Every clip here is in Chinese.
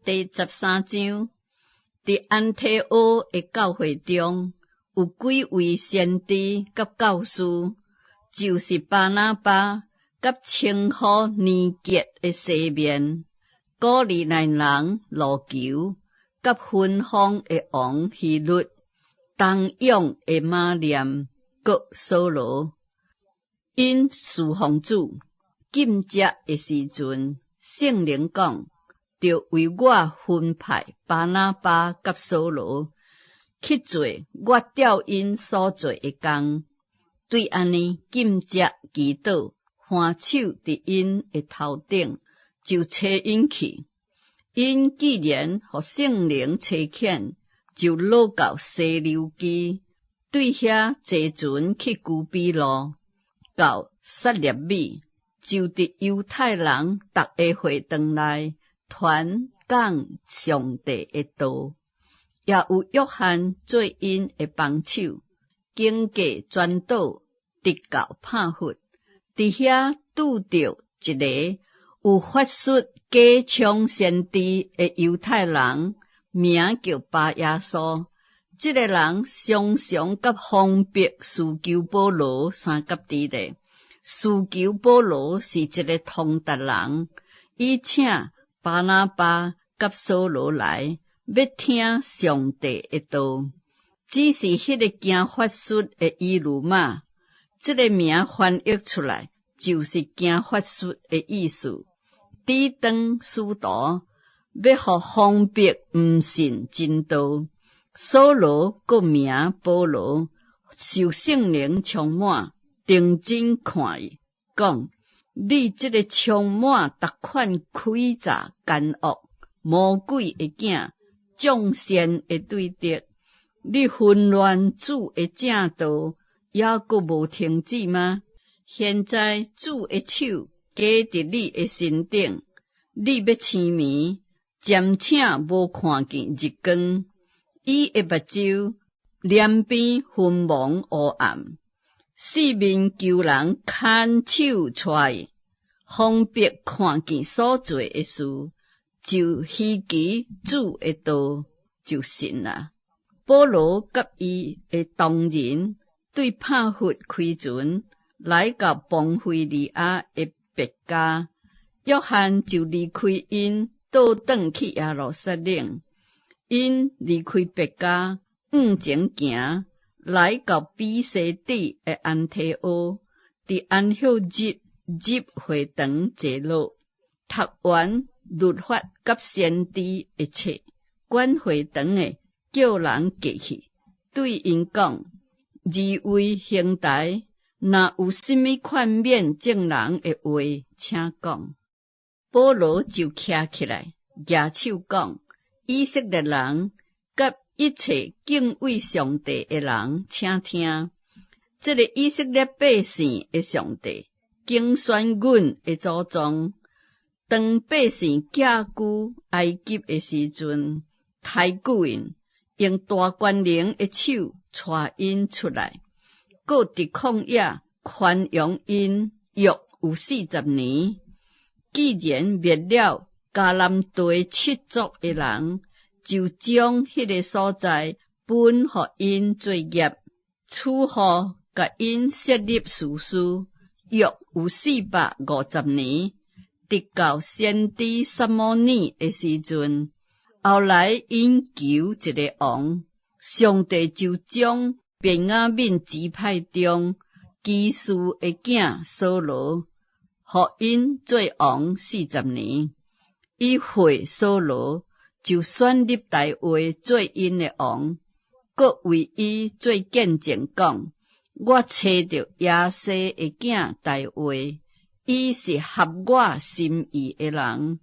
第13章，伫安提阿的教会中，有几位先知甲教师，就是巴拿巴甲称呼年节的西面，古利奈人路求，甲分封的王希律，东涌的马念，各扫罗，因侍奉主。禁食的时阵，圣灵讲，就为我分派巴拿巴甲扫罗去做我调因所做的工。对安尼禁食祈祷，换手伫因的头顶，就找因去。因既然互圣灵差遣，就落到西流基，对遐坐船去居比路，到撒列米。就伫犹太人逐个会堂内传讲上帝的道，也有约翰做因的帮手，经过全岛直到帕弗，伫遐拄着一个有法术假唱先知的犹太人，名叫巴耶稣。这个人常常甲封闭私求保罗三角地的。私求保罗是一个通达人，伊请巴拿巴甲扫罗来，要听上帝的道。只是迄个行法术的伊鲁玛，这个名翻译出来就是行法术的意思。抵挡使徒，要互封闭毋信真道。扫罗个名保罗，受圣灵充满。定睛看伊，讲：你这个充满逐款诡诈奸恶、魔鬼的囝，众仙的对敌，你混乱主的正道，也阁无停止吗？现在主的手加伫你的身顶，你要痴迷，渐请无看见日光，伊的目睭两边昏蒙黑暗。四面求人牵手带，方便看见所做的事，就希奇主的道就信啦。保罗甲伊的同人对帕弗开船，来到庞菲利亚的别家，约翰就离开因，倒转去耶路撒冷。因离开别家，前行。来到比西底的安提阿，伫安息日入会堂坐落，读完律法甲先知一切，管会堂的叫人过去，对因讲：二位兄台，若有甚物劝勉正人的话，请讲。保罗就徛起来，举手讲：以色列人甲一切敬畏上帝的人，请听，这个以色列百姓的上帝，竞选阮的祖宗，当百姓寄居埃及的时阵，抬举因，用大权能的手带因出来，搁伫旷野宽容因约有40年。既然灭了迦南地七族的人，就将迄个所在分互因做业，赐予甲因设立士师，约有450年，直到先知撒母耳的时阵。后来因求一个王，上帝就将便雅悯支派中基士的囝扫罗，互因做王40年。伊会扫罗，就选立大卫做因的王，搁为伊做见证讲：我找着耶西的囝大卫，伊是合我心意的人，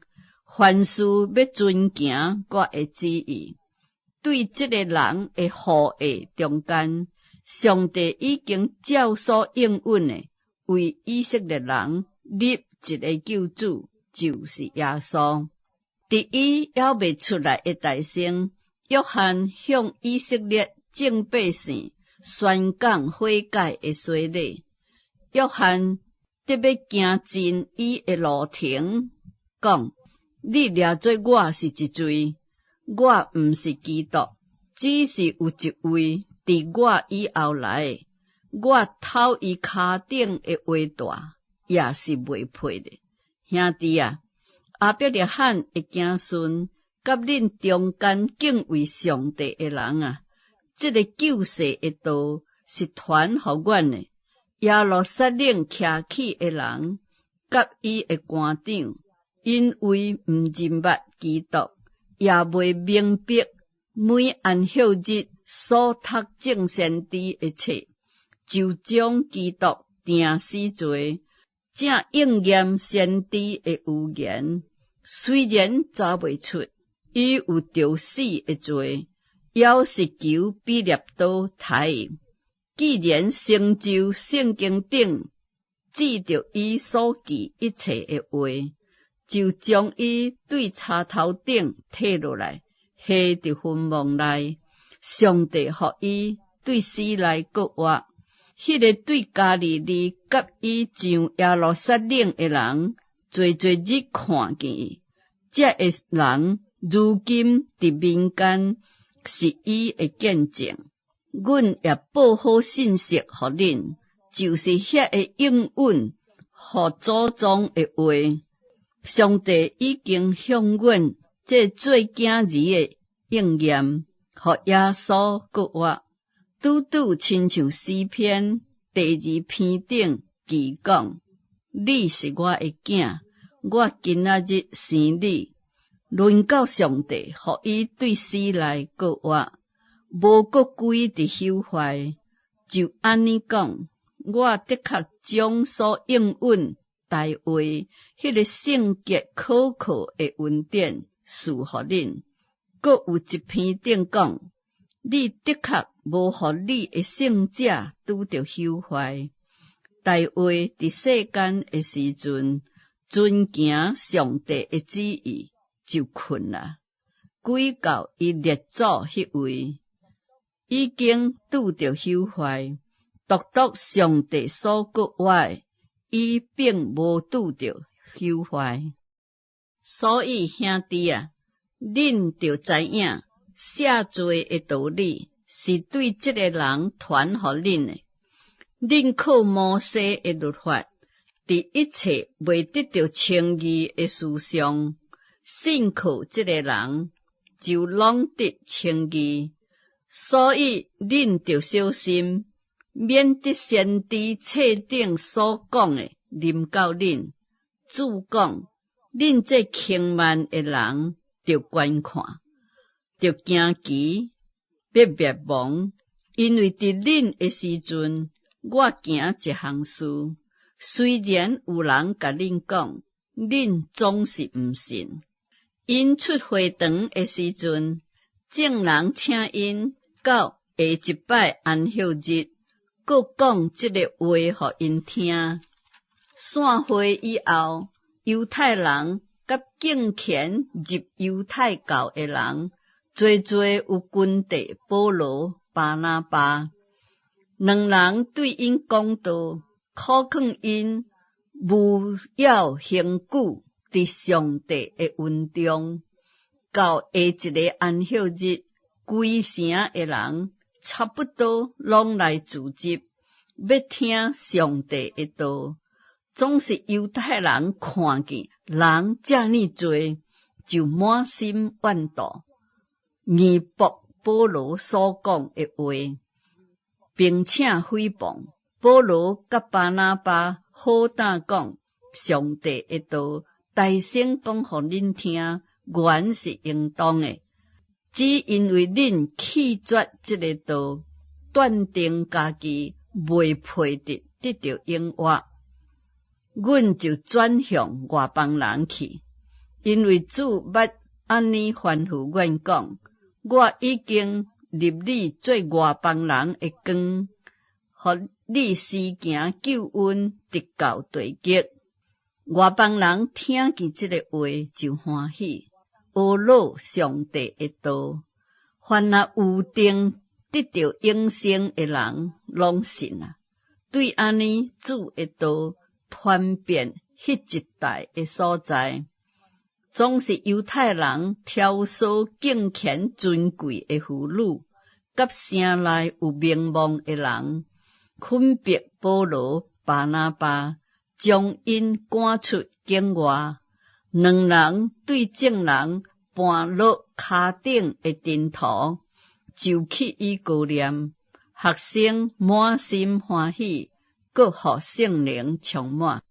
凡事要遵行我的旨意。对这个人的后裔中间，上帝已经照所应允的，为以色列人立一个救主，就是耶稣。伫伊还未出来的大声，约翰向以色列众百姓宣讲悔改的洗礼。约翰特别行进伊的路程，讲：你掠做我是一罪，我毋是基督，只是有一位伫我以后来的，我头伊骹顶的话大，也是袂配的。兄弟啊，阿伯拉罕的子孙，甲恁中间敬畏上帝的人啊，这个救世的道是传互阮的。耶路撒冷徛起的人，甲伊的官长，因为毋认捌基督，也未明白每安息日所读正先知一切，就将基督钉死罪，正应验先知的预言。虽然查袂出伊有着死的罪，要是求比列多杀伊。既然成就圣经顶记着伊所记一切的话，就将伊对叉头顶摕落来，下伫坟墓内。上帝予伊对死来国活，迄个对加利利甲伊上耶路撒冷的人，侪日看见伊。这个人如今伫民间是伊的见证。阮也报好信息互恁，就是遐个应允互祖宗的话。上帝已经向阮这做囝儿的应验，互耶稣国活，拄拄亲像诗篇第2篇顶记讲：你是我的囝，我今仔日生你。轮到上帝，互伊对死来国活。无搁归伫朽坏，就安尼讲，我的确将所应允大话，迄个圣洁可靠的恩典赐互恁。搁有一篇顶讲，你的确无互你的圣者拄着朽坏。大话伫世间的时阵，遵行上帝的旨意，就困啦。归到伊列祖迄位。已经拄着朽坏，独独上帝所国外，伊并无拄着朽坏。所以兄弟啊，恁着知影，赦罪的道理是对这个人传互恁的。恁靠摩西的律法，伫一切未得到称义的事上，信靠这个人，就拢得称义。所以恁着小心，免得先知册顶所讲的临到恁。主讲，恁这轻慢的人，着观看，着惊奇，别灭亡。因为伫恁的时阵，我行一项事，虽然有人甲恁讲，恁总是毋信。因出会堂的时阵，众人请因到下一摆安息日，各讲这个话互因听。散会以后，犹太人甲敬虔入犹太教的人，侪有跟地保罗、巴拿巴两人对因讲道，考劝因务要恒久伫上帝的恩中。到下一个安息日，规城的人差不多拢来聚集，要听上帝的道。总是犹太人看见人这么多，就满心怨妒，疑驳保罗所讲的话，并且诽谤保罗甲巴拿巴好胆讲上帝的道，大声讲互恁听，原是应当的。只因为恁弃绝这个道，断定家己未配得到应许，阮就转向外邦人去。因为主捌安尼吩咐阮讲，我已经立你做外邦人的光，互你施行救恩，直到地极。外邦人听见这个话就欢喜，学老上帝的道。凡那有定得到永生的人，拢信啊。对安尼主的道传遍迄一带的所在。总是犹太人挑选敬虔尊贵的妇女，甲城内有名望的人，分别保罗、巴拿巴，将因赶出境外。两人对众人搬落骹顶的尘土，就去以高念，学生满心欢喜，各互圣灵充满。